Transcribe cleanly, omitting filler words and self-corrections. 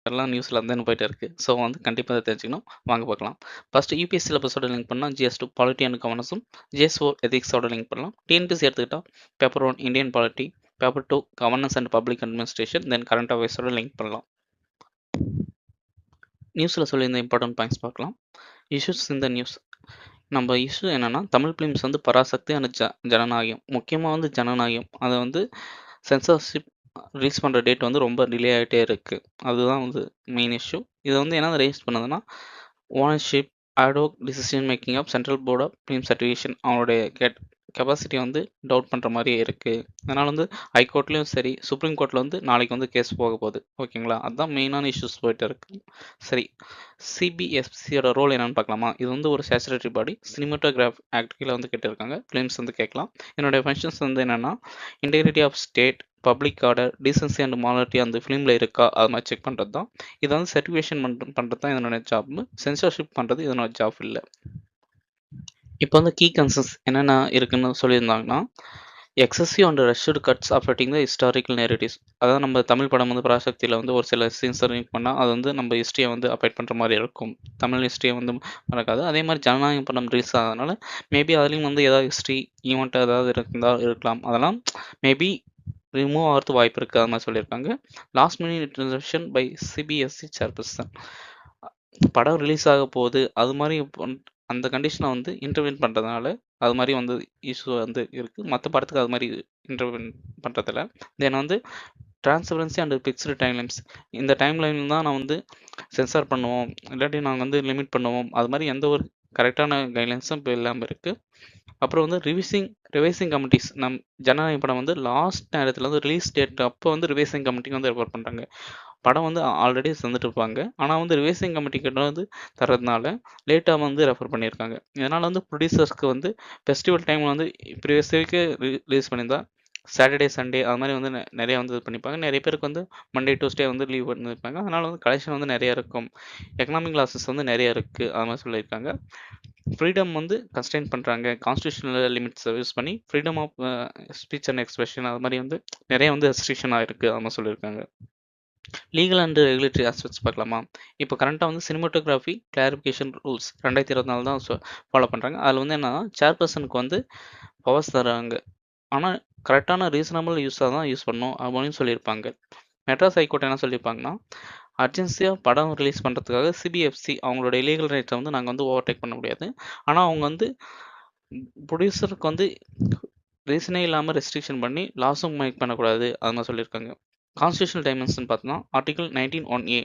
எல்லாம் நியூஸ்ல தான் போயிட்டு இருக்கு. ஸோ வந்து கண்டிப்பா அத தெரிஞ்சுக்கணும். வாங்க பார்க்கலாம். ஃபர்ஸ்ட் யுபிஎஸ்சி சிலபஸோட லிங்க் பண்ணா GS2 பாலிட்டி அண்ட் கவர்னன்ஸும், GS4 எதிக்ஸோட லிங்க் பண்ணலாம். TNPSC எடுத்துக்கிட்டா paper 1 Indian polity, paper 2 governance and public administration, then current அஃபேர்ஸோட லிங்க் பண்ணலாம். நியூஸ்ல சொல்லியிருந்த இம்பார்ட்டன்ட் பாயிண்ட்ஸ் பார்க்கலாம். இஷ்யூஸ் இந்த நியூஸ். நம்ம இஷ்யூ என்னன்னா, தமிழ் ஃபிலிம்ஸ் வந்து பராசக்தி அண்ட் ஜனநாயகம். முக்கியமா வந்து ஜனநாயகம். அத வந்து சென்சார்ஷிப் ரிலீஸ் பண்ற டேட் வந்து ரொம்ப டிலே ஆயிட்டே இருக்கு. அதுதான் வந்து மெயின் இஷ்யூ. இத வந்து என்ன ரைஸ் பண்ணுதுன்னா, ownership, ad hoc decision making of central board of film certification அவங்களுடைய கெப்பாசிட்டி வந்து டவுட் பண்ற மாரியே இருக்கு. அதனால வந்து ஹைகோர்ட்லயும் சரி, சுப்ரீம் கோர்ட்ல வந்து நாளைக்கு வந்து கேஸ் போக போகுது. ஓகேங்களா? அதான் மெயினான இஷ்யூஸ் போயிட்டு இருக்கு. சரி, சிபிஎஃப்சியோட ரோல் என்னன்னு பார்க்கலாமா? இது வந்து ஒரு ஸ்டாச்சுட்டரி பாடி. சினிமாட்டோகிராஃப் ஆக்ட் கீழ வந்து கேட்டிருக்காங்க. ஃபிலிம்ஸ் வந்து கேட்கலாம். என்னுடைய ஃபங்ஷன்ஸ் வந்து என்னன்னா, integrity of state, public order, decency and morality அந்த ஃபிலிம்ல இருக்கா? அது மாதிரி செக் பண்றது தான். இத வந்து சர்டிஃபிகேஷன் பண்றது தான் இதனுடைய ஜாப். சென்சார்ஷிப் பண்றது இதனோட ஜாப் இல்ல. இப்போ வந்து கீ கன்சர்ன்ஸ் என்னென்ன இருக்குன்னு சொல்லியிருந்தாங்கன்னா, excessive and rushed cuts affecting the historical narratives. அதாவது நம்ம தமிழ் படம் வந்து பராசக்தியில வந்து ஒரு சில சீன்ஸை லிங்க் பண்ணா, அது வந்து நம்ம ஹிஸ்ட்ரியை வந்து அஃபெக்ட் பண்ற மாரி இருக்கும். தமிழ் ஹிஸ்ட்ரியை வந்து மறக்காது. அதே மாரி ஜனநாயகம் படம் ரிலீஸ் ஆனதுனால, மேபி அதுலயும் வந்து ஏதாவது ஹிஸ்ட்ரி ஈவென்ட் ஏதாவது இருக்கலாம். அதெல்லாம் மேபி ரிமூவ் ஆகறதுக்கு வாய்ப்பு இருக்கு. அது மாரி சொல்லியிருக்காங்க. Last minute intervention by CBSE chairperson. படம் ரிலீஸ் ஆக போகுது. அது மாரி அந்த கண்டிஷனை வந்து இன்டர்வென் பண்றதுனால, அது மாரி வந்து இஷ்யூ வந்து இருக்கு. மத்த படத்துக்கு அது மாரி இன்டர்வென் பண்றதில்ல. தென் வந்து டிரான்ஸ்பரன்சி அண்ட் ஃபிக்ஸ்டு டைம்லைன்ஸ். இந்த டைம்லைன்ல தான் நான் வந்து சென்சார் பண்ணுவோம். இல்லாட்டி நாங்க வந்து லிமிட் பண்ணுவோம். அது மாரி எந்த ஒரு கரெக்டான கைட்லைன்ஸும் இப்போ இல்லாம இருக்கு. அப்புறம் வந்து ரிவைசிங் கமிட்டீஸ். ஜனநாயக படம் வந்து லாஸ்ட் நேரத்துல வந்து ரிலீஸ் டேட் அப்போ வந்து ரிவைசிங் கமிட்டிக்கு வந்து ரெஃபர் பண்றாங்க. படம் வந்து ஆல்ரெடி தந்துட்டு இருப்பாங்க. ஆனா வந்து ரிவைசிங் கமிட்டி கிட்ட வந்து தர்றதுனால லேட்டா வந்து ரெஃபர் பண்ணியிருக்காங்க. இதனால வந்து ப்ரொடியூசர்ஸ்க்கு வந்து ஃபெஸ்டிவல் டைம்ல வந்து ப்ரீவியஸ் வீக்கே ரிலீஸ் பண்ணியிருந்தா சாட்டர்டே, சண்டே அது மாரி வந்து நெறைய வந்து இது பண்ணிப்பாங்க. நெறைய பேருக்கு வந்து மண்டே, டியூஸ்டே வந்து லீவ் பண்ணியிருப்பாங்க. அதனால வந்து கலெக்ஷன் வந்து நெறைய இருக்கும். எக்கனாமிக் லாஸஸ் வந்து நெறைய இருக்கு. அது மாரி சொல்லியிருக்காங்க. ஃப்ரீடம் வந்து கன்ஸ்ட்ரெயின் பண்றாங்க. கான்ஸ்டிடியூஷனல் லிமிட்ஸ யூஸ் பண்ணி freedom of speech and expression அது மாரி வந்து நெறைய வந்து ரெஸ்ட்ரிக்ஷன் ஆயிருக்கு. அது மாரி சொல்லியிருக்காங்க. லீகல் அண்ட் ரெகுலேட்டரி ஆஸ்பெக்ட்ஸ் பார்க்கலாமா? இப்போ கரண்ட்டா வந்து சினிமாட்டோகிராஃபி கிளாரிஃபிகேஷன் ரூல்ஸ் 2024 தான் ஃபாலோ பண்றாங்க. அதுல வந்து என்னன்னா, சேர்பர்சனுக்கு வந்து பவர்ஸ் தராங்க. ஆனா கரெக்டான ரீசனபிள் யூஸா தான் யூஸ் பண்ணணும் அப்படின்னு சொல்லியிருப்பாங்க. மெட்ராஸ் ஹைகோர்ட் என்ன சொல்லியிருப்பாங்கன்னா, அர்ஜென்சியா படம் ரிலீஸ் பண்றதுக்காக சிபிஎஃப்சி அவங்களுடைய லீகல் ரைட்ஸை வந்து நாங்க வந்து ஓவர்டேக் பண்ண முடியாது. ஆனா அவங்க வந்து ப்ரொடியூசருக்கு வந்து ரீசனே இல்லாம ரெஸ்ட்ரிக்ஷன் பண்ணி லாஸும் மேக் பண்ணக்கூடாது. அது மாரி சொல்லியிருக்காங்க. கான்ஸ்டிடியூஷனல் டைமென்ஷன் பார்த்தோம்னா, ஆர்டிகிள் 19(1)A